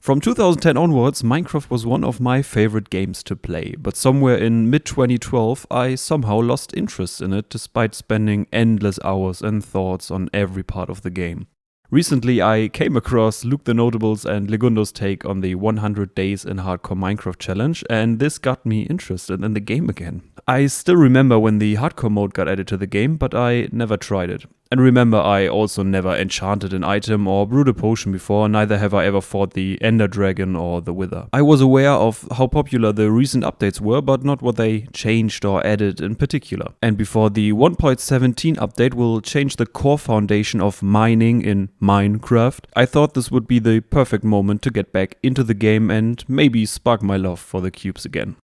From 2010 onwards, Minecraft was one of my favorite games to play, but somewhere in mid-2012 I somehow lost interest in it despite spending endless hours and thoughts on every part of the game. Recently I came across Luke TheNotable's and Legundo's take on the 100 Days in Hardcore Minecraft challenge, and this got me interested in the game again. I still remember when the hardcore mode got added to the game, but I never tried it. And remember, I also never enchanted an item or brewed a potion before, neither have I ever fought the Ender Dragon or the Wither. I was aware of how popular the recent updates were, but not what they changed or added in particular. And before the 1.17 update will change the core foundation of mining in Minecraft, I thought this would be the perfect moment to get back into the game and maybe spark my love for the cubes again.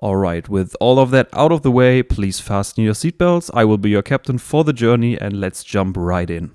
Alright, with all of that out of the way, please fasten your seatbelts, I will be your captain for the journey and let's jump right in.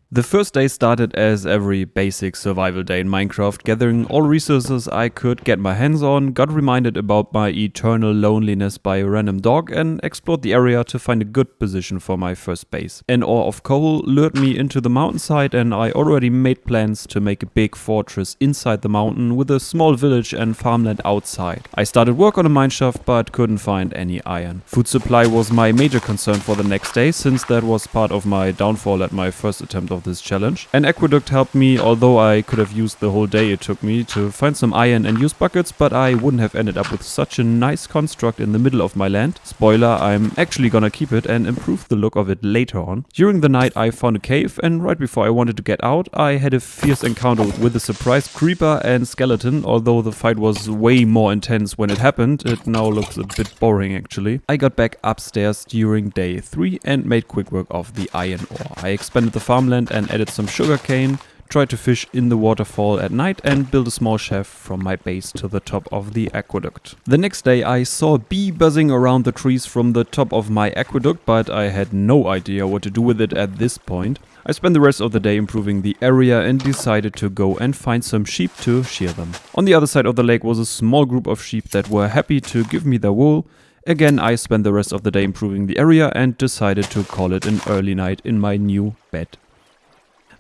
The first day started as every basic survival day in Minecraft, gathering all resources I could get my hands on, got reminded about my eternal loneliness by a random dog and explored the area to find a good position for my first base. An ore of coal lured me into the mountainside and I already made plans to make a big fortress inside the mountain with a small village and farmland outside. I started work on a mineshaft but couldn't find any iron. Food supply was my major concern for the next day, since that was part of my downfall at my first attempt of this challenge. An aqueduct helped me, although I could have used the whole day it took me to find some iron and use buckets, but I wouldn't have ended up with such a nice construct in the middle of my land. Spoiler, I'm actually gonna keep it and improve the look of it later on. During the night I found a cave, and right before I wanted to get out I had a fierce encounter with a surprise creeper and skeleton. Although the fight was way more intense when it happened, it now looks a bit boring actually. I got back upstairs during day 3 and made quick work of the iron ore. I expanded the farmland and added some sugarcane, tried to fish in the waterfall at night and build a small shaft from my base to the top of the aqueduct. The next day I saw a bee buzzing around the trees from the top of my aqueduct, but I had no idea what to do with it at this point. I spent the rest of the day improving the area and decided to go and find some sheep to shear them. On the other side of the lake was a small group of sheep that were happy to give me their wool. Again, I spent the rest of the day improving the area and decided to call it an early night in my new bed.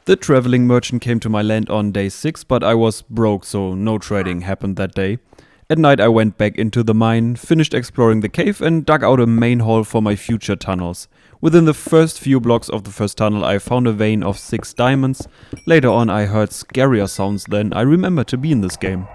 The traveling merchant came to my land on day 6, but I was broke, so no trading happened that day. At night I went back into the mine, finished exploring the cave and dug out a main hole for my future tunnels. Within the first few blocks of the first tunnel I found a vein of 6 diamonds. Later on I heard scarier sounds than I remember to be in this game.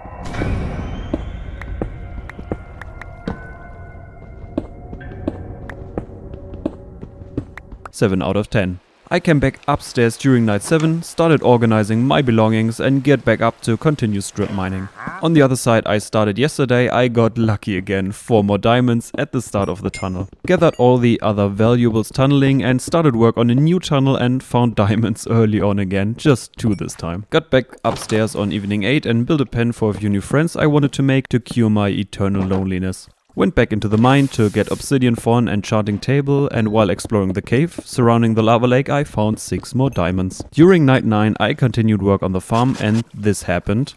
Seven out of 10. I came back upstairs during night 7, started organizing my belongings and geared back up to continue strip mining. On the other side I started yesterday, I got lucky again, 4 more diamonds at the start of the tunnel. Gathered all the other valuables tunneling and started work on a new tunnel and found diamonds early on again, just 2 this time. Got back upstairs on evening 8 and built a pen for a few new friends I wanted to make to cure my eternal loneliness. Went back into the mine to get obsidian for an enchanting table, and while exploring the cave surrounding the lava lake I found 6 more diamonds. During night 9 I continued work on the farm and this happened.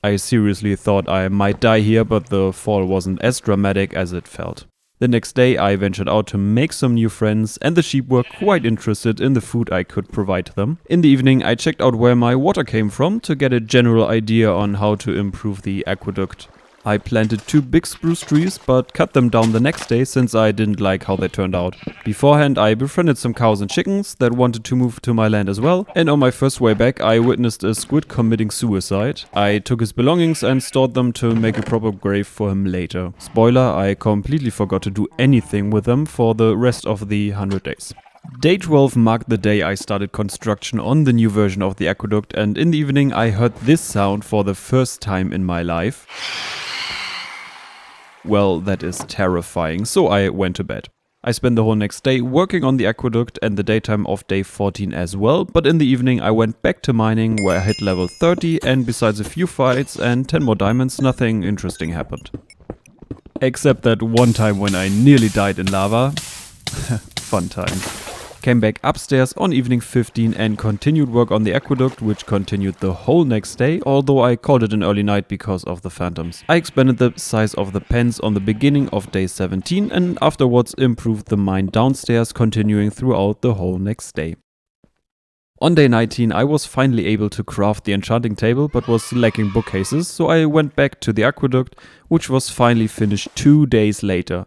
I seriously thought I might die here, but the fall wasn't as dramatic as it felt. The next day I ventured out to make some new friends and the sheep were quite interested in the food I could provide them. In the evening I checked out where my water came from to get a general idea on how to improve the aqueduct. I planted 2 big spruce trees, but cut them down the next day since I didn't like how they turned out. Beforehand I befriended some cows and chickens that wanted to move to my land as well, and on my first way back I witnessed a squid committing suicide. I took his belongings and stored them to make a proper grave for him later. Spoiler, I completely forgot to do anything with them for the rest of the 100 days. Day 12 marked the day I started construction on the new version of the aqueduct, and in the evening I heard this sound for the first time in my life. Well, that is terrifying, so I went to bed. I spent the whole next day working on the aqueduct and the daytime of day 14 as well, but in the evening I went back to mining where I hit level 30 and besides a few fights and 10 more diamonds, nothing interesting happened. Except that one time when I nearly died in lava. Fun times. Came back upstairs on evening 15 and continued work on the aqueduct, which continued the whole next day, although I called it an early night because of the phantoms. I expanded the size of the pens on the beginning of day 17 and afterwards improved the mine downstairs, continuing throughout the whole next day. On day 19 I was finally able to craft the enchanting table but was lacking bookcases, so I went back to the aqueduct, which was finally finished 2 days later.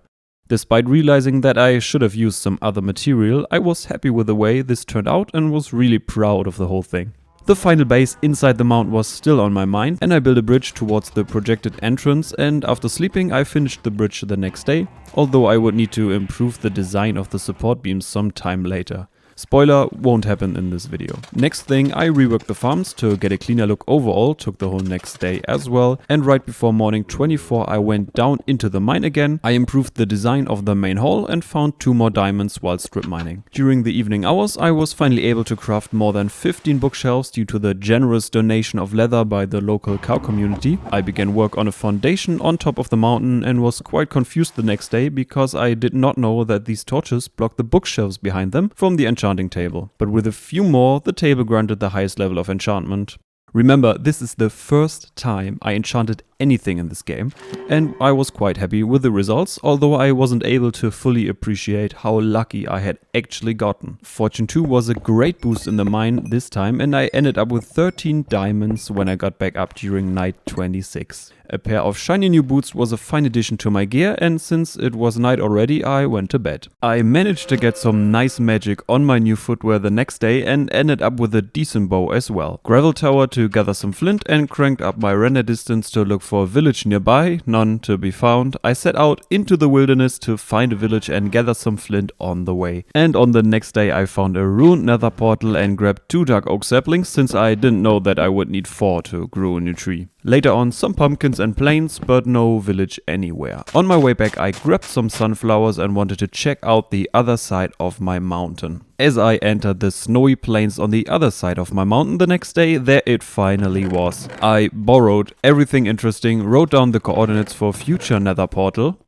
Despite realizing that I should have used some other material, I was happy with the way this turned out and was really proud of the whole thing. The final base inside the mount was still on my mind, and I built a bridge towards the projected entrance, and after sleeping I finished the bridge the next day, although I would need to improve the design of the support beams some time later. Spoiler, won't happen in this video. Next thing, I reworked the farms to get a cleaner look overall, took the whole next day as well, and right before morning 24 I went down into the mine again. I improved the design of the main hall and found 2 more diamonds while strip mining. During the evening hours I was finally able to craft more than 15 bookshelves due to the generous donation of leather by the local cow community. I began work on a foundation on top of the mountain and was quite confused the next day because I did not know that these torches blocked the bookshelves behind them from the enchanting table, but with a few more, the table granted the highest level of enchantment. Remember, this is the first time I enchanted anything in this game, and I was quite happy with the results, although I wasn't able to fully appreciate how lucky I had actually gotten. Fortune 2 was a great boost in the mine this time, and I ended up with 13 diamonds when I got back up during night 26. A pair of shiny new boots was a fine addition to my gear, and since it was night already, I went to bed. I managed to get some nice magic on my new footwear the next day and ended up with a decent bow as well. Gravel tower to gather some flint and cranked up my render distance to look for a village nearby, none to be found. I set out into the wilderness to find a village and gather some flint on the way. And on the next day I found a ruined nether portal and grabbed 2 dark oak saplings since I didn't know that I would need 4 to grow a new tree. Later on some pumpkins and plains, but no village anywhere. On my way back I grabbed some sunflowers and wanted to check out the other side of my mountain. As I entered the snowy plains on the other side of my mountain the next day, there it finally was. I borrowed everything interesting, wrote down the coordinates for future nether portal.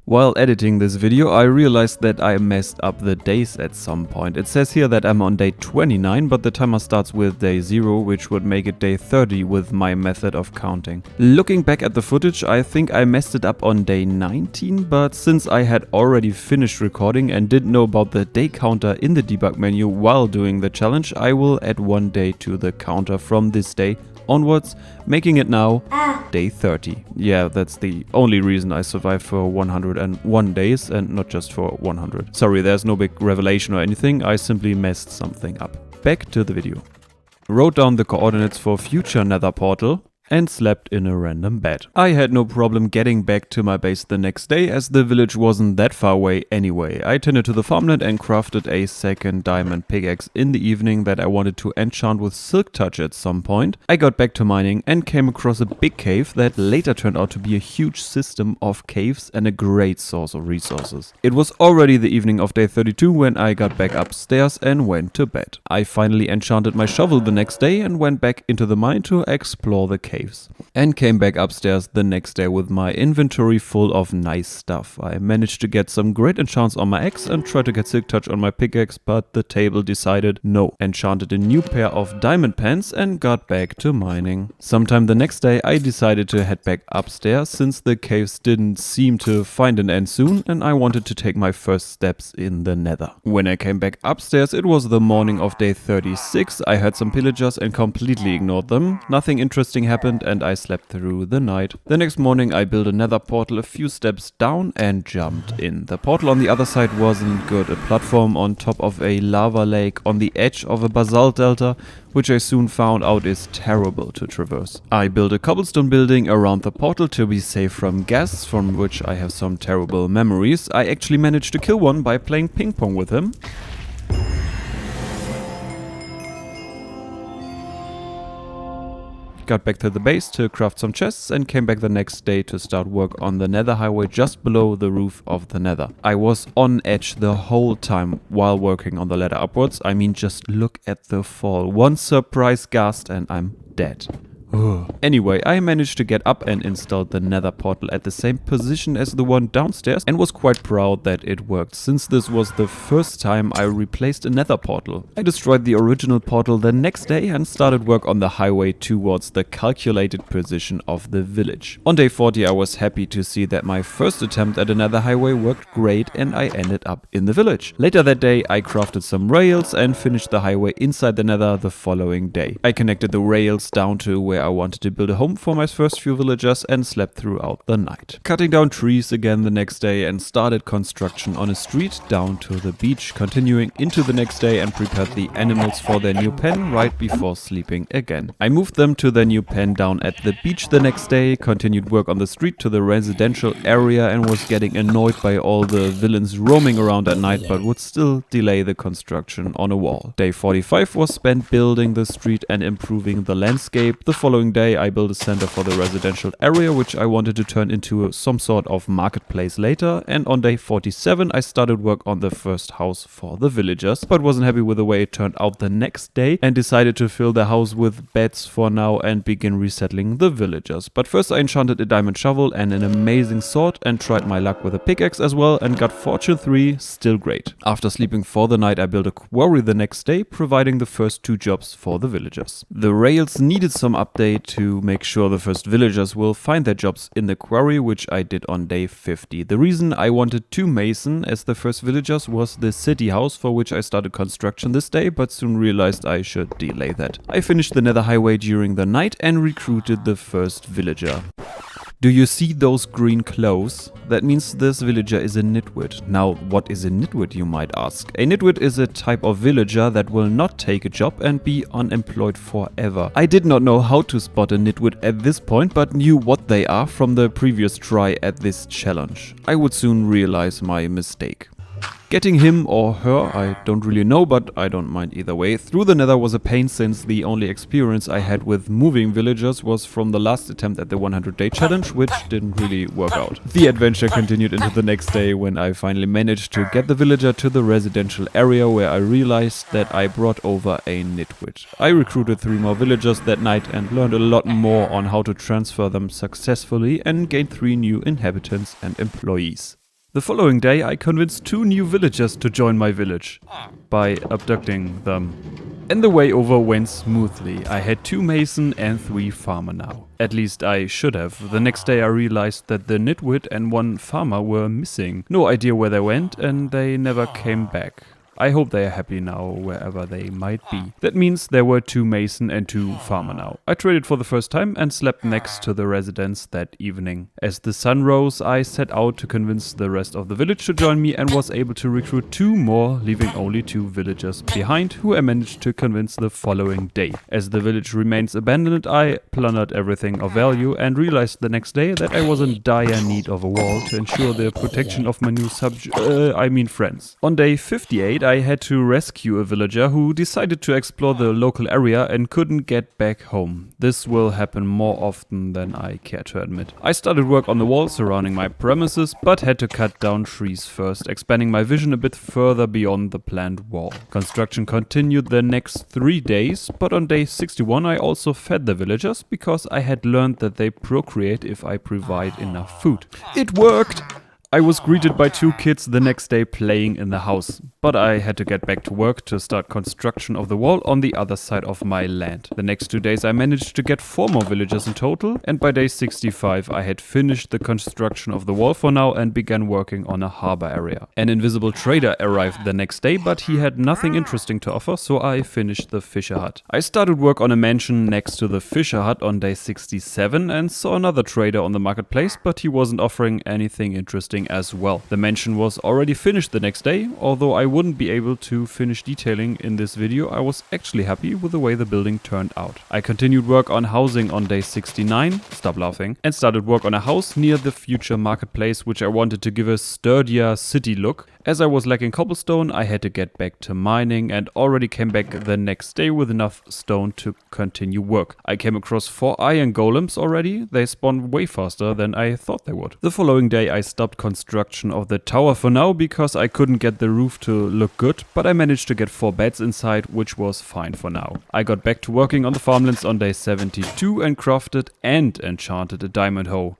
While editing this video, I realized that I messed up the days at some point. It says here that I'm on day 29, but the timer starts with day 0, which would make it day 30 with my method of counting. Looking back at the footage, I think I messed it up on day 19, but since I had already finished recording and didn't know about the day counter in the debug menu while doing the challenge, I will add 1 day to the counter from this day onwards, making it now day 30. Yeah, that's the only reason I survived for 101 days and not just for 100. Sorry, there's no big revelation or anything, I simply messed something up. Back to the video. Wrote down the coordinates for future nether portal and slept in a random bed. I had no problem getting back to my base the next day as the village wasn't that far away anyway. I tended to the farmland and crafted a second diamond pickaxe in the evening that I wanted to enchant with silk touch at some point. I got back to mining and came across a big cave that later turned out to be a huge system of caves and a great source of resources. It was already the evening of day 32 when I got back upstairs and went to bed. I finally enchanted my shovel the next day and went back into the mine to explore the cave. And came back upstairs the next day with my inventory full of nice stuff. I managed to get some great enchants on my axe and tried to get silk touch on my pickaxe, but the table decided no. Enchanted a new pair of diamond pants and got back to mining. Sometime the next day I decided to head back upstairs since the caves didn't seem to find an end soon and I wanted to take my first steps in the nether. When I came back upstairs it was the morning of day 36. I heard some pillagers and completely ignored them. Nothing interesting happened and I slept through the night. The next morning I built a nether portal a few steps down and jumped in. The portal on the other side wasn't good. A platform on top of a lava lake on the edge of a basalt delta, which I soon found out is terrible to traverse. I built a cobblestone building around the portal to be safe from ghasts, from which I have some terrible memories. I actually managed to kill one by playing ping pong with him. Got back to the base to craft some chests and came back the next day to start work on the nether highway just below the roof of the nether. I was on edge the whole time while working on the ladder upwards. I mean, just look at the fall. One surprise ghast and I'm dead. Anyway, I managed to get up and installed the nether portal at the same position as the one downstairs and was quite proud that it worked, since this was the first time I replaced a nether portal. I destroyed the original portal the next day and started work on the highway towards the calculated position of the village. On day 40 I was happy to see that my first attempt at a nether highway worked great and I ended up in the village. Later that day I crafted some rails and finished the highway inside the nether the following day. I connected the rails down to where I wanted to build a home for my first few villagers and slept throughout the night. Cutting down trees again the next day and started construction on a street down to the beach, continuing into the next day and prepared the animals for their new pen right before sleeping again. I moved them to their new pen down at the beach the next day, continued work on the street to the residential area and was getting annoyed by all the villains roaming around at night, but would still delay the construction on a wall. Day 45 was spent building the street and improving the landscape. The following day I built a center for the residential area which I wanted to turn into some sort of marketplace later, and on day 47 I started work on the first house for the villagers, but wasn't happy with the way it turned out the next day and decided to fill the house with beds for now and begin resettling the villagers. But first I enchanted a diamond shovel and an amazing sword and tried my luck with a pickaxe as well and got fortune 3, still great. After sleeping for the night I built a quarry the next day, providing the first 2 jobs for the villagers. The rails needed some update to make sure the first villagers will find their jobs in the quarry, which I did on day 50. The reason I wanted 2 mason as the first villagers was the city house, for which I started construction this day, but soon realized I should delay that. I finished the nether highway during the night and recruited the first villager. Do you see those green clothes? That means this villager is a nitwit. Now, what is a nitwit, you might ask? A nitwit is a type of villager that will not take a job and be unemployed forever. I did not know how to spot a nitwit at this point, but knew what they are from the previous try at this challenge. I would soon realize my mistake. Getting him or her, I don't really know, but I don't mind either way, through the nether was a pain, since the only experience I had with moving villagers was from the last attempt at the 100-day challenge, which didn't really work out. The adventure continued into the next day when I finally managed to get the villager to the residential area, where I realized that I brought over a nitwit. I recruited 3 more villagers that night and learned a lot more on how to transfer them successfully and gained 3 new inhabitants and employees. The following day I convinced 2 new villagers to join my village by abducting them. And the way over went smoothly. I had 2 mason and 3 farmer now. At least I should have. The next day I realized that the nitwit and 1 farmer were missing. No idea where they went and they never came back. I hope they are happy now, wherever they might be. That means there were 2 mason and 2 farmer now. I traded for the first time and slept next to the residents that evening. As the sun rose, I set out to convince the rest of the village to join me and was able to recruit 2 more, leaving only 2 villagers behind, who I managed to convince the following day. As the village remains abandoned, I plundered everything of value and realized the next day that I was in dire need of a wall to ensure the protection of my new friends. On day 58, I had to rescue a villager who decided to explore the local area and couldn't get back home. This will happen more often than I care to admit. I started work on the wall surrounding my premises, but had to cut down trees first, expanding my vision a bit further beyond the planned wall. Construction continued the next 3 days, but on day 61 I also fed the villagers, because I had learned that they procreate if I provide enough food. It worked! I was greeted by 2 kids the next day playing in the house, but I had to get back to work to start construction of the wall on the other side of my land. The next 2 days I managed to get 4 more villagers in total, and by day 65 I had finished the construction of the wall for now and began working on a harbor area. An invisible trader arrived the next day, but he had nothing interesting to offer, so I finished the fisher hut. I started work on a mansion next to the fisher hut on day 67 and saw another trader on the marketplace, but he wasn't offering anything interesting as well. The mansion was already finished the next day. Although I wouldn't be able to finish detailing in this video, I was actually happy with the way the building turned out. I continued work on housing on day 69, stop laughing, and started work on a house near the future marketplace, which I wanted to give a sturdier city look. As I was lacking cobblestone, I had to get back to mining and already came back the next day with enough stone to continue work. I came across 4 iron golems already. They spawned way faster than I thought they would. The following day I stopped construction of the tower for now because I couldn't get the roof to look good, but I managed to get 4 beds inside, which was fine for now. I got back to working on the farmlands on day 72 and crafted and enchanted a diamond hoe.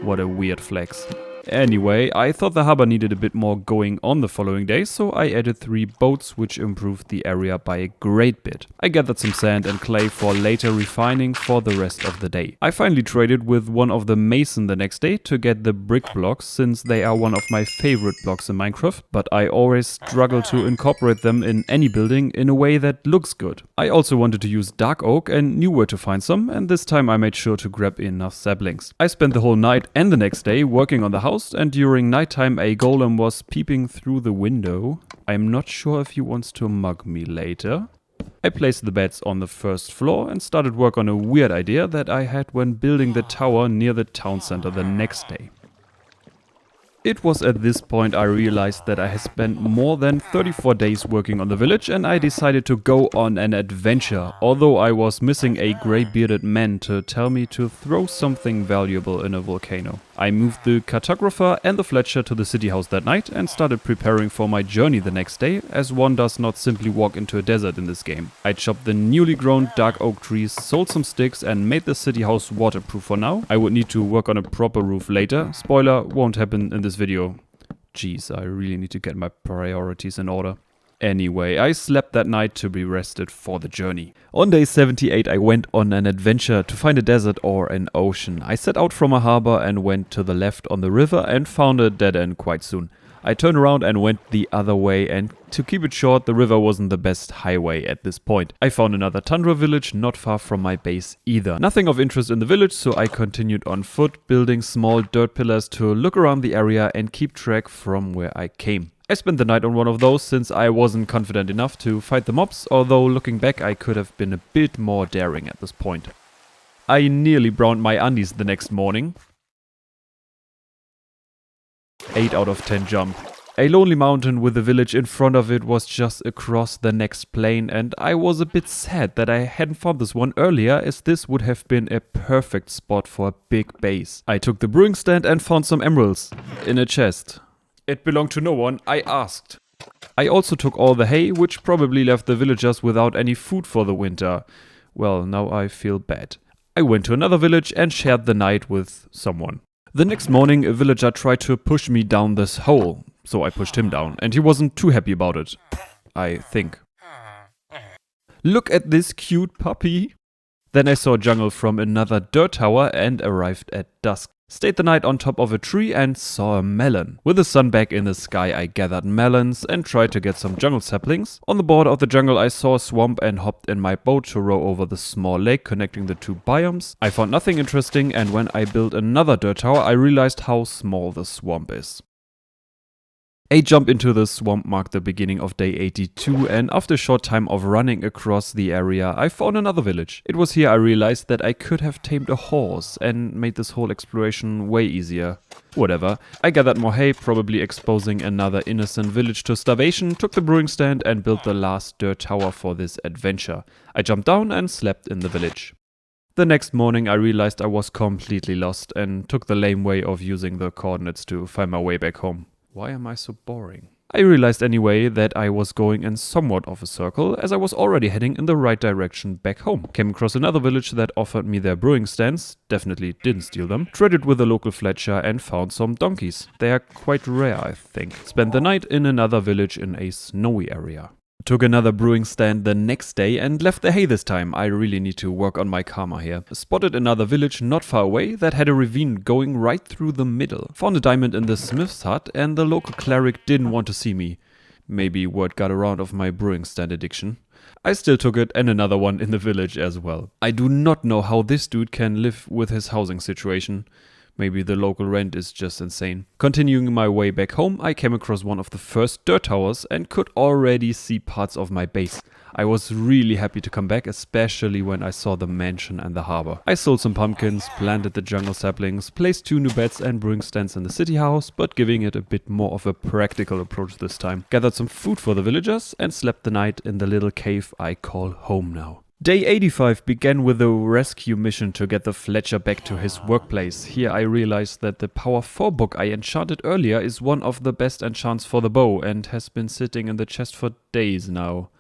What a weird flex. Anyway, I thought the harbor needed a bit more going on the following day, so I added 3 boats, which improved the area by a great bit. I gathered some sand and clay for later refining for the rest of the day. I finally traded with one of the mason the next day to get the brick blocks, since they are one of my favorite blocks in Minecraft, but I always struggle to incorporate them in any building in a way that looks good. I also wanted to use dark oak and knew where to find some, and this time I made sure to grab enough saplings. I spent the whole night and the next day working on the house, and during nighttime a golem was peeping through the window. I'm not sure if he wants to mug me later. I placed the beds on the first floor and started work on a weird idea that I had when building the tower near the town center the next day. It was at this point I realized that I had spent more than 34 days working on the village, and I decided to go on an adventure, although I was missing a grey bearded man to tell me to throw something valuable in a volcano. I moved the cartographer and the Fletcher to the city house that night and started preparing for my journey the next day, as one does not simply walk into a desert in this game. I chopped the newly grown dark oak trees, sold some sticks and made the city house waterproof for now. I would need to work on a proper roof later. Spoiler, won't happen in this video. Jeez, I really need to get my priorities in order. Anyway, I slept that night to be rested for the journey. On day 78 I went on an adventure to find a desert or an ocean. I set out from a harbor and went to the left on the river and found a dead end quite soon. I turned around and went the other way, and to keep it short, the river wasn't the best highway at this point. I found another tundra village not far from my base either. Nothing of interest in the village, so I continued on foot, building small dirt pillars to look around the area and keep track from where I came. I spent the night on one of those since I wasn't confident enough to fight the mobs, although looking back I could have been a bit more daring at this point. I nearly browned my undies the next morning. 8 out of 10 jump. A lonely mountain with a village in front of it was just across the next plain, and I was a bit sad that I hadn't found this one earlier, as this would have been a perfect spot for a big base. I took the brewing stand and found some emeralds in a chest. It belonged to no one, I asked. I also took all the hay, which probably left the villagers without any food for the winter. Well, now I feel bad. I went to another village and shared the night with someone. The next morning a villager tried to push me down this hole, so I pushed him down, and he wasn't too happy about it, I think. Look at this cute puppy! Then I saw a jungle from another dirt tower and arrived at dusk. Stayed the night on top of a tree and saw a melon. With the sun back in the sky I gathered melons and tried to get some jungle saplings. On the border of the jungle I saw a swamp and hopped in my boat to row over the small lake connecting the two biomes. I found nothing interesting, and when I built another dirt tower I realized how small the swamp is. A jump into the swamp marked the beginning of day 82, and after a short time of running across the area I found another village. It was here I realized that I could have tamed a horse and made this whole exploration way easier. Whatever. I gathered more hay, probably exposing another innocent village to starvation, took the brewing stand and built the last dirt tower for this adventure. I jumped down and slept in the village. The next morning I realized I was completely lost and took the lame way of using the coordinates to find my way back home. Why am I so boring? I realized anyway that I was going in somewhat of a circle, as I was already heading in the right direction back home. Came across another village that offered me their brewing stands, definitely didn't steal them, traded with a local Fletcher and found some donkeys. They are quite rare, I think. Spent the night in another village in a snowy area. Took another brewing stand the next day and left the hay this time. I really need to work on my karma here. Spotted another village not far away that had a ravine going right through the middle. Found a diamond in the smith's hut, and the local cleric didn't want to see me. Maybe word got around of my brewing stand addiction. I still took it, and another one in the village as well. I do not know how this dude can live with his housing situation. Maybe the local rent is just insane. Continuing my way back home, I came across one of the first dirt towers and could already see parts of my base. I was really happy to come back, especially when I saw the mansion and the harbor. I sold some pumpkins, planted the jungle saplings, placed 2 new beds and brewing stands in the city house, but giving it a bit more of a practical approach this time. Gathered some food for the villagers and slept the night in the little cave I call home now. Day 85 began with a rescue mission to get the Fletcher back to his workplace. Here I realized that the Power 4 book I enchanted earlier is one of the best enchants for the bow and has been sitting in the chest for days now.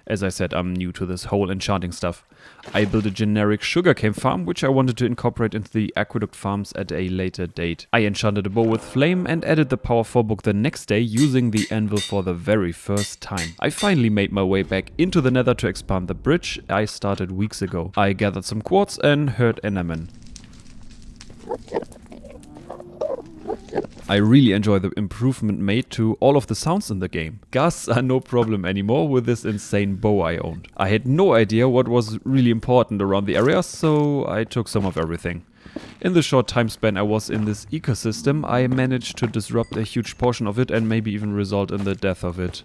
As I said, I'm new to this whole enchanting stuff. I built a generic sugarcane farm, which I wanted to incorporate into the aqueduct farms at a later date. I enchanted a bow with flame and added the Power 4 book the next day using the anvil for the very first time. I finally made my way back into the nether to expand the bridge I started weeks ago. I gathered some quartz and heard endermen. I really enjoy the improvement made to all of the sounds in the game. Ghasts are no problem anymore with this insane bow I owned. I had no idea what was really important around the area, so I took some of everything. In the short time span I was in this ecosystem, I managed to disrupt a huge portion of it and maybe even result in the death of it.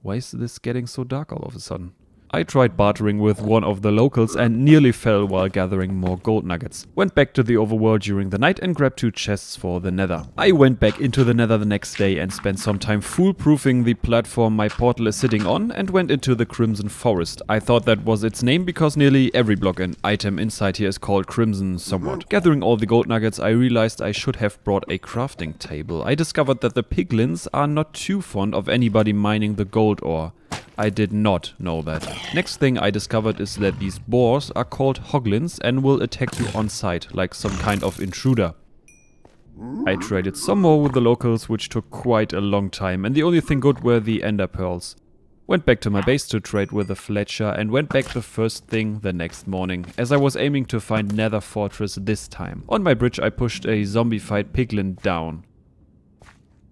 Why is this getting so dark all of a sudden? I tried bartering with one of the locals and nearly fell while gathering more gold nuggets. Went back to the overworld during the night and grabbed 2 chests for the nether. I went back into the nether the next day and spent some time foolproofing the platform my portal is sitting on and went into the Crimson Forest. I thought that was its name because nearly every block and item inside here is called Crimson somewhat. Gathering all the gold nuggets, I realized I should have brought a crafting table. I discovered that the piglins are not too fond of anybody mining the gold ore. I did not know that. Next thing I discovered is that these boars are called hoglins and will attack you on sight, like some kind of intruder. I traded some more with the locals, which took quite a long time, and the only thing good were the ender pearls. Went back to my base to trade with the Fletcher and went back the first thing the next morning, as I was aiming to find Nether Fortress this time. On my bridge I pushed a zombified piglin down.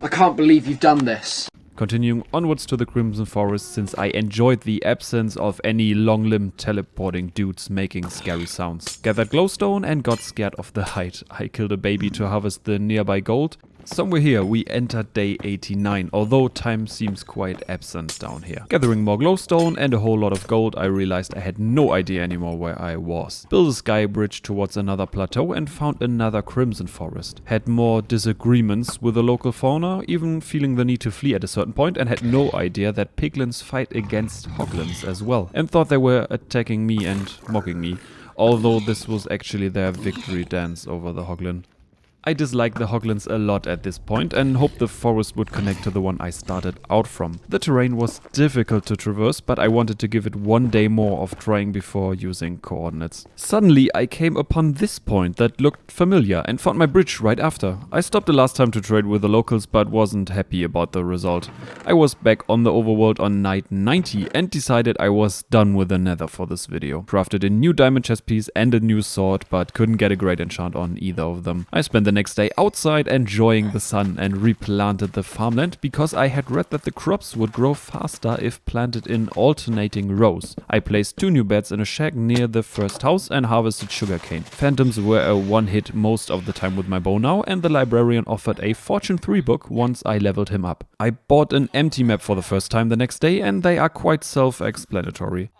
I can't believe you've done this. Continuing onwards to the Crimson Forest since I enjoyed the absence of any long-limbed teleporting dudes making scary sounds. Gathered glowstone and got scared of the height. I killed a baby to harvest the nearby gold. Somewhere here we entered day 89, although time seems quite absent down here. Gathering more glowstone and a whole lot of gold, I realized I had no idea anymore where I was. Built a sky bridge towards another plateau and found another Crimson Forest. Had more disagreements with the local fauna, even feeling the need to flee at a certain point, and had no idea that piglins fight against hoglins as well, and thought they were attacking me and mocking me, although this was actually their victory dance over the hoglin. I disliked the hoglins a lot at this point and hoped the forest would connect to the one I started out from. The terrain was difficult to traverse, but I wanted to give it one day more of trying before using coordinates. Suddenly I came upon this point that looked familiar and found my bridge right after. I stopped the last time to trade with the locals but wasn't happy about the result. I was back on the overworld on night 90 and decided I was done with the nether for this video. Crafted a new diamond chest piece and a new sword, but couldn't get a great enchant on either of them. I spent the next day outside enjoying the sun and replanted the farmland because I had read that the crops would grow faster if planted in alternating rows. I placed 2 new beds in a shack near the first house and harvested sugarcane. Phantoms were a one-hit most of the time with my bow now, and the librarian offered a Fortune 3 book once I leveled him up. I bought an empty map for the first time the next day and they are quite self-explanatory.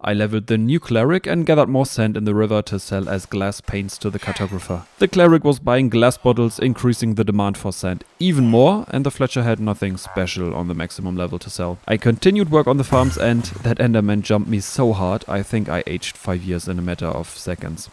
I leveled the new cleric and gathered more sand in the river to sell as glass paints to the cartographer. The cleric was buying glass bottles, increasing the demand for sand even more, and the Fletcher had nothing special on the maximum level to sell. I continued work on the farms and that enderman jumped me so hard I think I aged 5 years in a matter of seconds.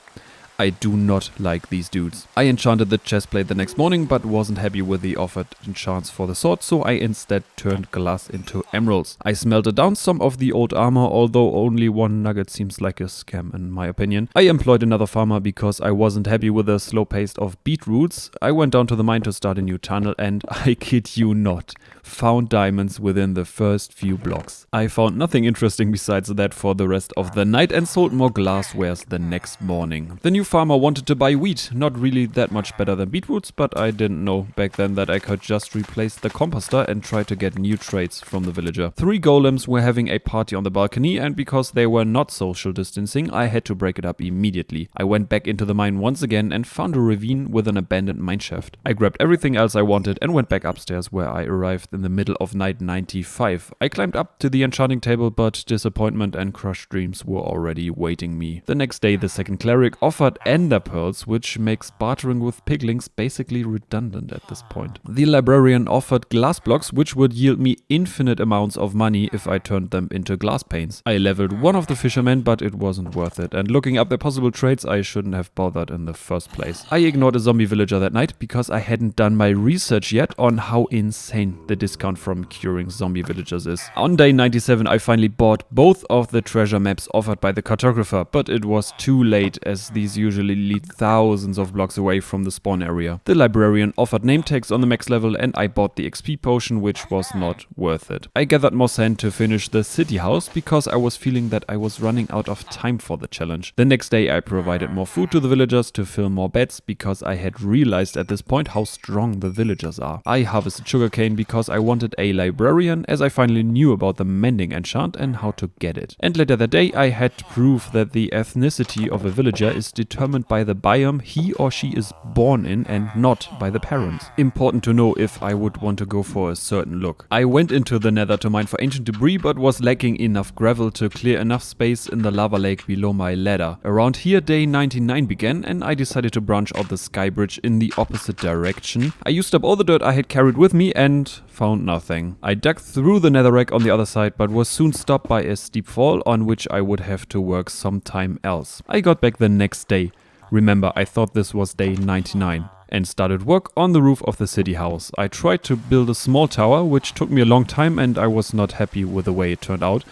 I do not like these dudes. I enchanted the chestplate the next morning but wasn't happy with the offered enchants for the sword, so I instead turned glass into emeralds. I smelted down some of the old armor, although only 1 nugget seems like a scam in my opinion. I employed another farmer because I wasn't happy with the slow pace of beetroots. I went down to the mine to start a new tunnel and, I kid you not, found diamonds within the first few blocks. I found nothing interesting besides that for the rest of the night and sold more glasswares the next morning. The new farmer wanted to buy wheat, not really that much better than beetroots, but I didn't know back then that I could just replace the composter and try to get new traits from the villager. 3 golems were having a party on the balcony, and because they were not social distancing, I had to break it up immediately. I went back into the mine once again and found a ravine with an abandoned mineshaft. I grabbed everything else I wanted and went back upstairs, where I arrived in the middle of night 95. I climbed up to the enchanting table, but disappointment and crushed dreams were already waiting me. The next day the second cleric offered offered ender pearls, which makes bartering with piglings basically redundant at this point. The librarian offered glass blocks, which would yield me infinite amounts of money if I turned them into glass panes. I leveled one of the fishermen, but it wasn't worth it, and looking up their possible trades, I shouldn't have bothered in the first place. I ignored a zombie villager that night because I hadn't done my research yet on how insane the discount from curing zombie villagers is. On day 97 I finally bought both of the treasure maps offered by the cartographer, but it was too late as these usually lead thousands of blocks away from the spawn area. The librarian offered name tags on the max level and I bought the XP potion, which was not worth it. I gathered more sand to finish the city house because I was feeling that I was running out of time for the challenge. The next day I provided more food to the villagers to fill more beds because I had realized at this point how strong the villagers are. I harvested sugarcane because I wanted a librarian, as I finally knew about the mending enchant and how to get it. And later that day I had proof that the ethnicity of a villager is determined by the biome he or she is born in and not by the parents. Important to know if I would want to go for a certain look. I went into the nether to mine for ancient debris, but was lacking enough gravel to clear enough space in the lava lake below my ladder. Around here day 99 began and I decided to branch out the sky bridge in the opposite direction. I used up all the dirt I had carried with me and found nothing. I dug through the netherrack on the other side, but was soon stopped by a steep fall on which I would have to work sometime else. I got back the next day. Remember, I thought this was day 99. And started work on the roof of the city house. I tried to build a small tower, which took me a long time and I was not happy with the way it turned out.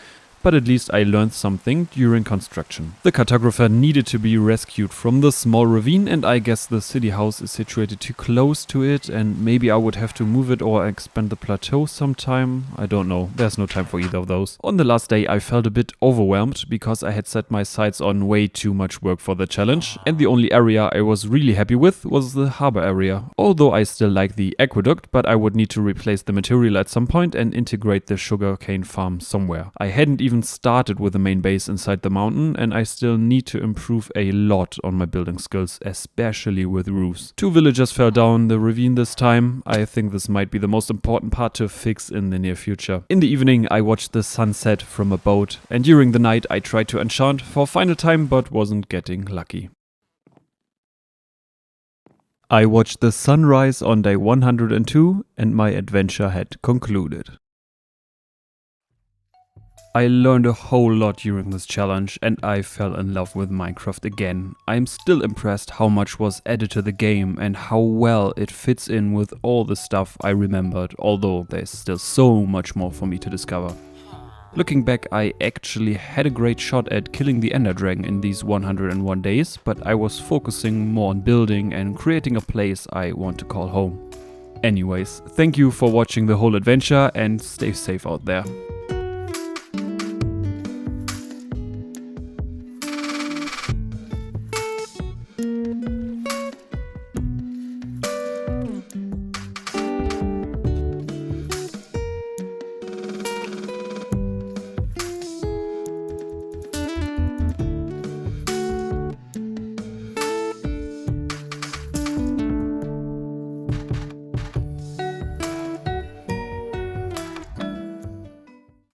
But at least I learned something during construction. The cartographer needed to be rescued from the small ravine, and I guess the city house is situated too close to it and maybe I would have to move it or expand the plateau sometime. I don't know, there's no time for either of those. On the last day I felt a bit overwhelmed because I had set my sights on way too much work for the challenge, and the only area I was really happy with was the harbor area. Although I still like the aqueduct, but I would need to replace the material at some point and integrate the sugarcane farm somewhere. I hadn't even started with the main base inside the mountain and I still need to improve a lot on my building skills, especially with roofs. 2 villagers fell down the ravine this time. I think this might be the most important part to fix in the near future. In the evening I watched the sunset from a boat, and during the night I tried to enchant for final time but wasn't getting lucky. I watched the sunrise on day 102 and my adventure had concluded. I learned a whole lot during this challenge and I fell in love with Minecraft again. I'm still impressed how much was added to the game and how well it fits in with all the stuff I remembered, although there's still so much more for me to discover. Looking back, I actually had a great shot at killing the Ender Dragon in these 101 days, but I was focusing more on building and creating a place I want to call home. Anyways, thank you for watching the whole adventure and stay safe out there.